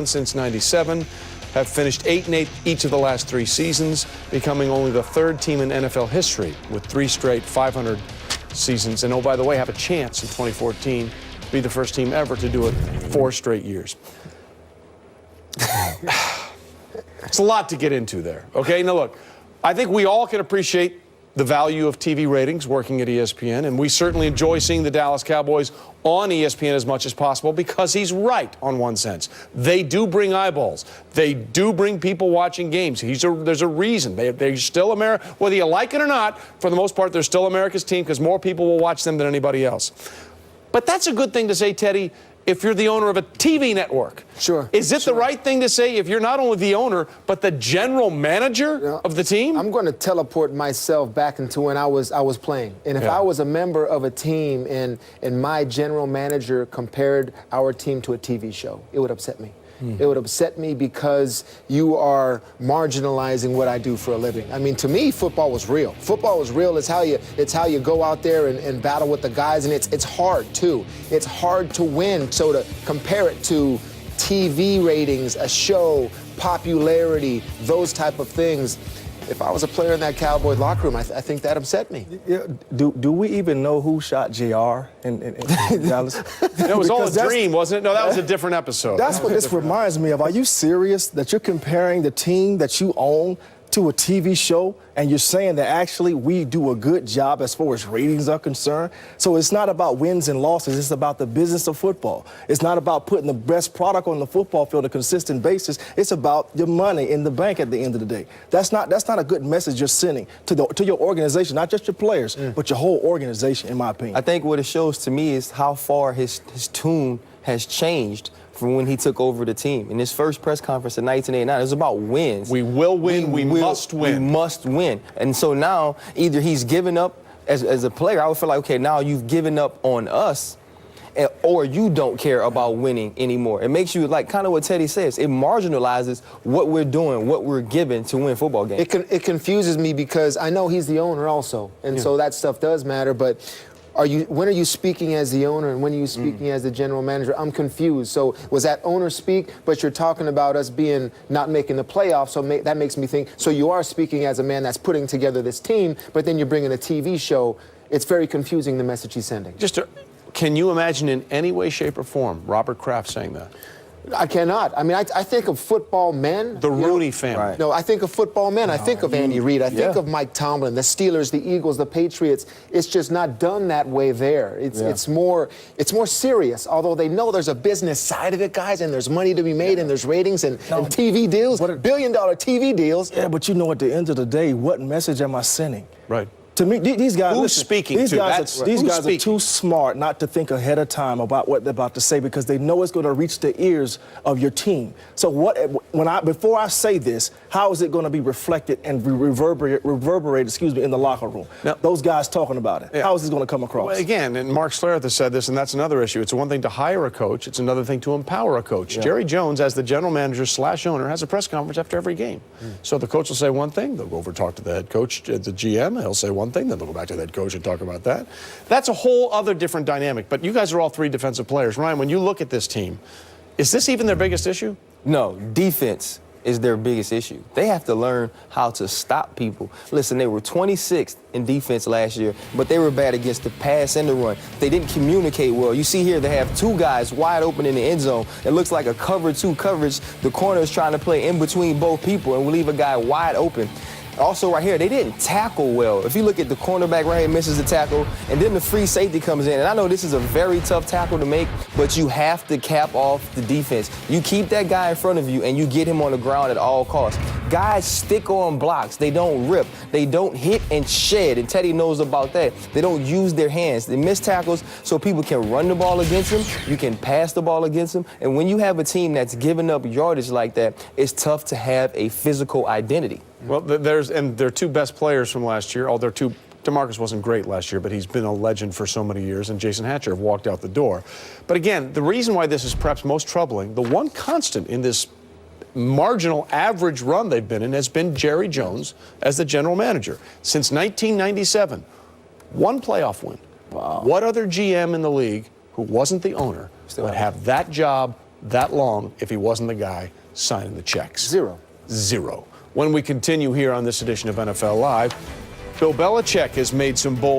since '97, have finished 8-8 each of the last 3 seasons, becoming only the 3rd team in NFL history with 3 straight 500 seasons. And oh, by the way, have a chance in 2014 to be the first team ever to do it 4 straight years. It's a lot to get into there, okay? Now, look, I think we all can appreciate the value of TV ratings working at ESPN, and we certainly enjoy seeing the Dallas Cowboys on ESPN as much as possible because he's right on one sense. They do bring eyeballs. They do bring people watching games. There's a reason. They're still America. Whether you like it or not, for the most part, they're still America's team because more people will watch them than anybody else. But that's a good thing to say, Teddy, if you're the owner of a TV network. Sure. Is it the right thing to say if you're not only the owner, but the general manager of the team? I'm going to teleport myself back into when I was playing. And if I was a member of a team and my general manager compared our team to a TV show, it would upset me. It would upset me because you are marginalizing what I do for a living. I mean, to me, football was real. Football was real. It's how you go out there and battle with the guys, and it's hard too. It's hard to win. So to compare it to TV ratings, a show, popularity, those type of things. If I was a player in that Cowboys locker room, I think that upset me. Yeah, do we even know who shot JR in Dallas? It was all a dream, wasn't it? No, that was a different episode. That's what this reminds me of. Are you serious that you're comparing the team that you own to a TV show, and you're saying that actually we do a good job as far as ratings are concerned? So it's not about wins and losses, it's about the business of football. It's not about putting the best product on the football field on a consistent basis. It's about your money in the bank at the end of the day. That's not a good message you're sending to your organization, not just your players, but your whole organization, in my opinion. I think what it shows to me is how far his tune has changed from when he took over the team. In his first press conference in 1989, it was about wins. We will win. We must win. We must win. And so now, either he's given up as a player, I would feel like, okay, now you've given up on us, or you don't care about winning anymore. It makes you, like kind of what Teddy says, it marginalizes what we're doing, what we're given to win football games. It confuses me because I know he's the owner also, and so that stuff does matter, but when are you speaking as the owner and when are you speaking as the general manager? I'm confused. So was that owner speak, but you're talking about us not making the playoffs, so that makes me think, so you are speaking as a man that's putting together this team, but then you're bringing a TV show. It's very confusing, the message he's sending. Can you imagine in any way, shape, or form Robert Kraft saying that? I cannot. I mean, I think of football men. The Rooney family. Right. No, I think of football men. I think of Andy Reid. I think of Mike Tomlin, the Steelers, the Eagles, the Patriots. It's just not done that way there. It's more serious, although they know there's a business side of it, guys, and there's money to be made, and there's ratings and TV deals, billion-dollar TV deals. Yeah, but you know, at the end of the day, what message am I sending? Right. To me, these guys. Who's speaking these to? Guys are too smart not to think ahead of time about what they're about to say because they know it's going to reach the ears of your team. So before I say this, how is it going to be reflected and reverberate, in the locker room? Now, those guys talking about it. How is this going to come across? Well, again, and Mark Schlereth has said this, and that's another issue. It's one thing to hire a coach. It's another thing to empower a coach. Jerry Jones, as the general manager / owner, has a press conference after every game. So the coach will say one thing. They'll go over and talk to the head coach, the GM. He'll say one thing. Then they'll go back to the head coach and talk about that. That's a whole other different dynamic. But you guys are all 3 defensive players. Ryan, when you look at this team, is this even their biggest issue? No, defense is their biggest issue. They have to learn how to stop people. Listen, they were 26th in defense last year, but they were bad against the pass and the run. They didn't communicate well. You see here they have 2 guys wide open in the end zone. It looks like a cover 2 coverage. The corner is trying to play in between both people and will leave a guy wide open. Also right here, they didn't tackle well. If you look at the cornerback right here, misses the tackle, and then the free safety comes in. And I know this is a very tough tackle to make, but you have to cap off the defense. You keep that guy in front of you, and you get him on the ground at all costs. Guys stick on blocks. They don't rip. They don't hit and shed, and Teddy knows about that. They don't use their hands. They miss tackles so people can run the ball against them. You can pass the ball against them. And when you have a team that's giving up yardage like that, it's tough to have a physical identity. Well, their 2 best players from last year, DeMarcus wasn't great last year, but he's been a legend for so many years, and Jason Hatcher have walked out the door. But again, the reason why this is perhaps most troubling, the one constant in this marginal average run they've been in has been Jerry Jones as the general manager. Since 1997, 1 playoff win. Wow. What other GM in the league who wasn't the owner would have that job that long if he wasn't the guy signing the checks. Zero. When we continue here on this edition of NFL Live, Bill Belichick has made some bold